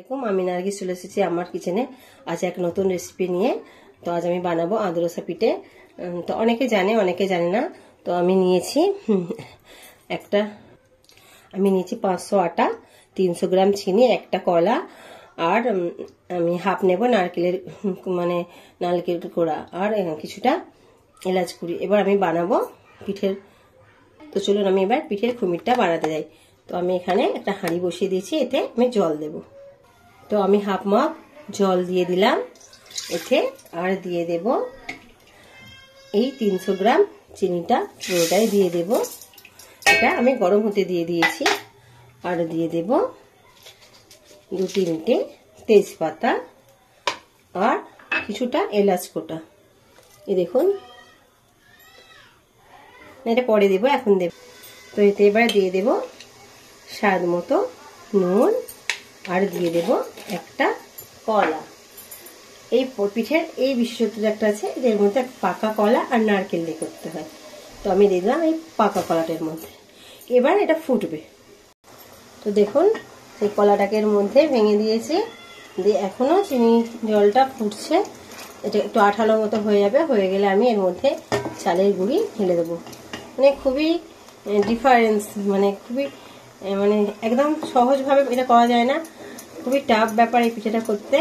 আমি নার্গিস চলে এসেছি আমার কিচেনে আজ এক নতুন রেসিপি নিয়ে। তো আজ আমি বানাবো আদরসা পিঠে। তো অনেকে জানে অনেকে জানে না। তো আমি নিয়েছি 500 আটা, 300 গ্রাম চিনি, একটা কলা, আর আমি হাফ নেব নারকেলের নারকেল কোড়া, আর কিছুটা এলাচ গুঁড়ি। এবার আমি বানাবো পিঠের। তো চলুন আমি এবার পিঠের খুমিরটা বানাতে যাই। তো আমি এখানে একটা হাঁড়ি বসিয়ে দিয়েছি, এতে আমি জল দেব। তো আমি হাফ মাপ জল দিয়ে দিলাম এতে, আর দিয়ে দেব এই 300 গ্রাম চিনিটা, পুরোটাই দিয়ে দেব। এটা আমি গরম হতে দিয়ে দিয়েছি। আর দিয়ে দেব 2-3টে তেজপাতা আর কিছুটা এলাচ কোটা। এই দেখুন, এটা পরে দেব, এখন দেব। তো এতে এবার দিয়ে দেব স্বাদ মতো নুন, আর দিয়ে দেব একটা কলা। এই পিঠের এই বিশেষত্বটা একটা আছে, এর মধ্যে পাকা কলা আর নারকেল দিয়ে করতে হয়। তো আমি দিয়ে দিলাম এই পাকা কলাটার মধ্যে। এবার এটা ফুটবে। তো দেখুন, এই কলাটাকে এর মধ্যে ভেঙে দিয়েছি, দিয়ে এখনো চিনি জলটা ফুটছে। এটা একটু আঠালো মতো হয়ে যাবে, হয়ে গেলে আমি এর মধ্যে চালের গুঁড়ি ঢেলে দেবো। খুবই ডিফারেন্স, খুবই একদম সহজভাবে এটা করা যায় না, খুবই টাফ ব্যাপার এই পিঠেটা করতে।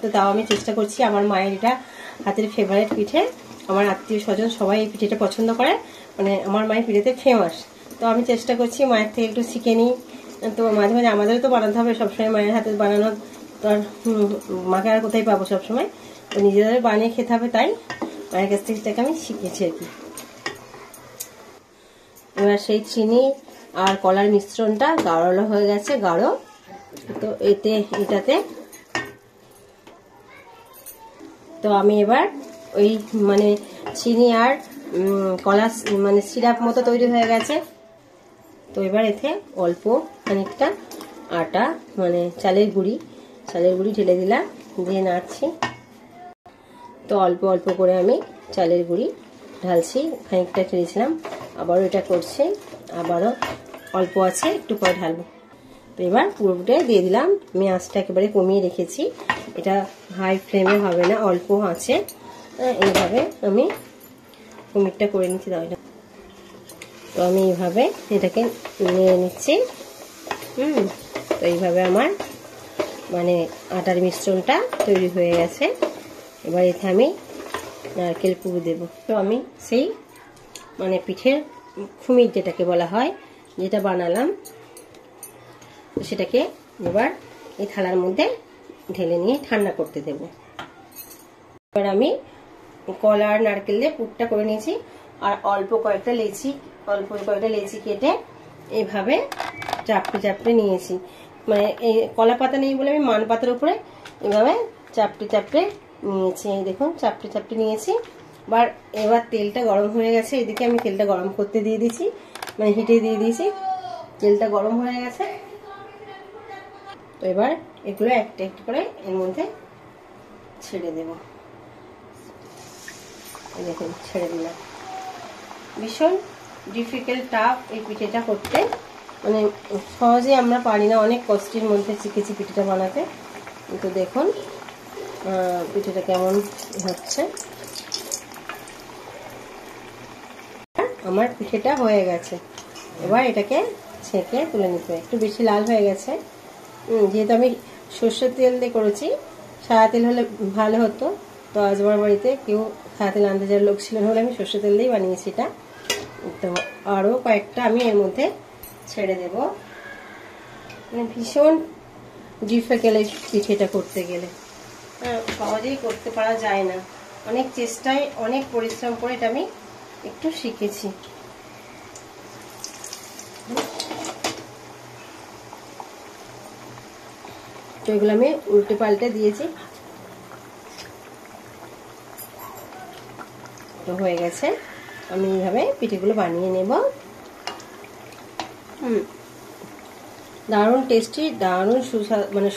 তো তাও আমি চেষ্টা করছি। আমার মায়ের এটা হাতের ফেভারিট পিঠে, আমার আত্মীয় স্বজন সবাই এই পিঠেটা পছন্দ করে, আমার মায়ের পিঠেতে ফেমাস। তো আমি চেষ্টা করছি মায়ের থেকে একটু শিখে নিই। তো মাঝে মাঝে আমাদেরও তো বানাতে হবে, সবসময় মায়ের হাতে বানানো তো আর মাকে আর কোথায় পাবো সবসময়। তো নিজেদের বানিয়ে খেতে হবে, তাই মায়ের কাছ থেকে এটাকে আমি শিখেছি আর কি। এবার সেই চিনি আর কলার মিশ্রণটা গাঢ় হয়ে গেছে, গাঢ়। তো এটাতে তো আমি এবার ওই চিনি আর কলা সিরাপ মতো তৈরি হয়ে গেছে। তো এবার এতে অল্প খানিকটা আটা চালের গুঁড়ি ঢেলে দিলাম, দিয়ে নাড়ছি। তো অল্প অল্প করে আমি চালের গুঁড়ি ঢালছি, খানিকটা ঢেলেছিলাম, আবারও এটা করছি, আবারও অল্প আছে, একটু পরে ঢালবো। তো এবার পুরোটাই দিয়ে দিলাম। আমি আঁচটা একেবারে কমিয়ে রেখেছি, এটা হাই ফ্লেমে হবে না, অল্প আছে। এইভাবে আমি কুমিরটা করে নিচ্ছি। তো আমি এইভাবে এটাকে নিয়ে নিচ্ছি। তো এইভাবে আমার আটার মিশ্রণটা তৈরি হয়ে গেছে। এবার এতে আমি নারকেল পুরো দেব। তো আমি সেই পিঠের খুমির যেটাকে বলা হয়, যেটা বানালাম, সেটাকে এবার এই থালার মধ্যে ঢেলে নিয়ে ঠান্ডা করতে দেব। এবার আমি কলা আর নারকেল দিয়ে পুরটা করে নিয়েছি, আর অল্প কয়েকটা লেচি কেটে এইভাবে চাপড়ে চাপড়ে নিয়েছি। এই কলা পাতা নেই বলে আমি মান পাতার উপরে এইভাবে চাপড়ে চাপড়ে নিয়েছি। এই দেখুন, চাপড়ে চাপড়ে নিয়েছি। এবার তেলটা গরম হয়ে গেছে, এদিকে আমি তেলটা গরম করতে দিয়ে দিয়েছি, হিটে দিয়ে দিয়েছি। তেলটা গরম হয়ে গেছে। তো এবার এগুলো একটা একটা করে এর মধ্যে ছেড়ে দেব। দেখুন, ছেড়ে দিলাম। ভীষণ ডিফিকাল্ট, টাফ এই পিঠেটা করতে, সহজে আমরা পারি না, অনেক কষ্টের মধ্যে শিখেছি পিঠেটা বানাতে। তো দেখুন পিঠেটা কেমন হচ্ছে। আমার পিঠেটা হয়ে গেছে। এবার এটাকে ছেঁকে তুলে নিতে হবে। একটু বেশি লাল হয়ে গেছে, যেহেতু আমি সর্ষের তেল দিয়ে করেছি, সাদা তেল হলে ভালো হতো। তো আজ আমার বাড়িতে কেউ সাদা তেল আনতে যাওয়ার লোক ছিল না বলে আমি সর্ষের তেল দিয়েই বানিয়েছি এটা। তো আরও কয়েকটা আমি এর মধ্যে ছেড়ে দেব। ভীষণ ডিফিকাল্ট এই পিঠেটা করতে গেলে, সহজেই করতে পারা যায় না, অনেক চেষ্টায় অনেক পরিশ্রম করে এটা আমি একটু শিখেছি। তো এগুলো আমি উল্টে পাল্টে দিয়েছি। তো হয়ে গেছে, আমি এইভাবে পিঠেগুলো বানিয়ে নেব। দারুণ টেস্টি, দারুণ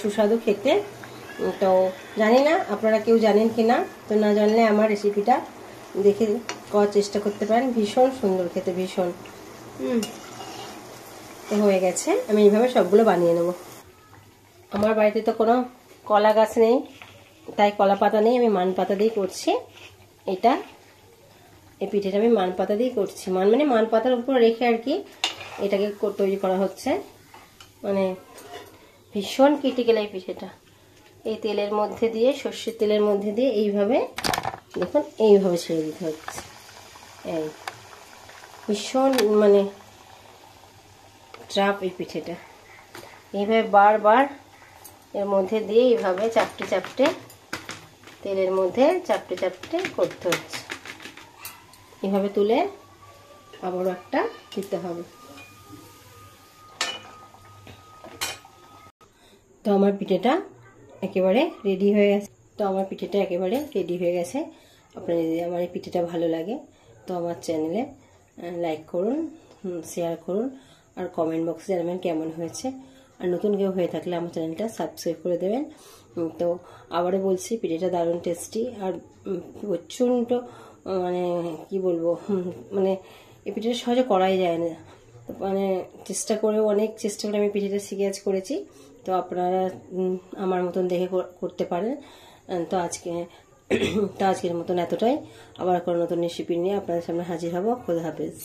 সুস্বাদু খেতে। তো জানি না আপনারা কেউ জানেন কি না, তো না জানলে আমার রেসিপিটা দেখে করার চেষ্টা করতে পারেন। ভীষণ সুন্দর খেতে, ভীষণ। তো হয়ে গেছে, আমি এইভাবে সবগুলো বানিয়ে নেব। আমার বাড়িতে তো কোনো কলা গাছ নেই, তাই কলা পাতা নেই, আমি মান পাতা দিয়ে করছি। এটা এই পিঠেটা আমি মান পাতা দিয়ে করছি, মানে মান পাতার উপর রেখে আর কি এটাকে তৈরি করা হচ্ছে। মানে ভীষণ ক্রিটিক্যাল এই পিঠেটা। এই তেলের মধ্যে দিয়ে, সর্ষের তেলের মধ্যে দিয়ে এইভাবে দেখুন, এইভাবে ছেড়ে দিতে হচ্ছে। এই ভীষণ মানে ট্রাপ এই পিঠেটা। এইভাবে বারবার এর মধ্যে দিয়ে এইভাবে চাপটে চাপটে, তেলের মধ্যে চাপটে চাপটে করতে হচ্ছে। এভাবে তুলে আবারও একটা দিতে হবে। তো আমার পিঠেটা একেবারে রেডি হয়ে গেছে। আপনার যদি আমার এই পিঠেটা ভালো লাগে তো আমার চ্যানেলে লাইক করুন, শেয়ার করুন, আর কমেন্ট বক্সে জানাবেন কেমন হয়েছে। আর নতুন কেউ হয়ে থাকলে আমার চ্যানেলটা সাবস্ক্রাইব করে দেবেন। তো আবারও বলছি, পিঠেটা দারুণ টেস্টি আর প্রচণ্ড মানে কি বলবো, মানে এই পিঠেটা সহজে করাই যায় না। মানে অনেক চেষ্টা করে আমি পিঠেটা শিখে আজ করেছি। তো আপনারা আমার মতন দেখে করতে পারেন। তো আজকের মতন এতটাই। আবার কোনো নতুন রেসিপি নিয়ে আপনাদের সামনে হাজির হব। খোদা হাফেজ।